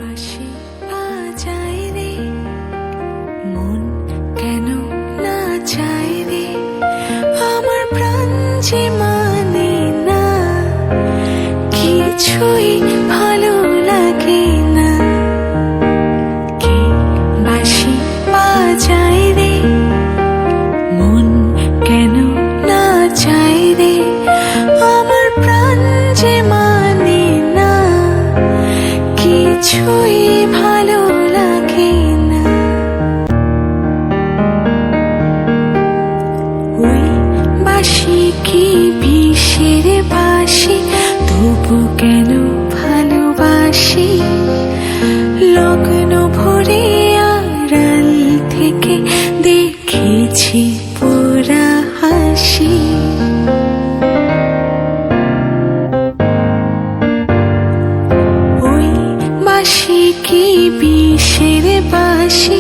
বাঁশি বাজায় রে, মন কেন না চায় রে, আমার প্রাণ যে মানে না, কিছুই ভালো লাগে না। কে বাঁশি বাজায় রে, মন কেন না চায় রে, আমার প্রাণ যে মানে না, কিছুই ভালো লাগে না। ওই বাঁশি কি বিষের বাঁশি, তবু কেন ভালোবাসি, লগ্ন ভরে আড়াল থেকে দেখেছি পোড়া হাসি। ওই বাঁশি কি বিষের বাঁশি,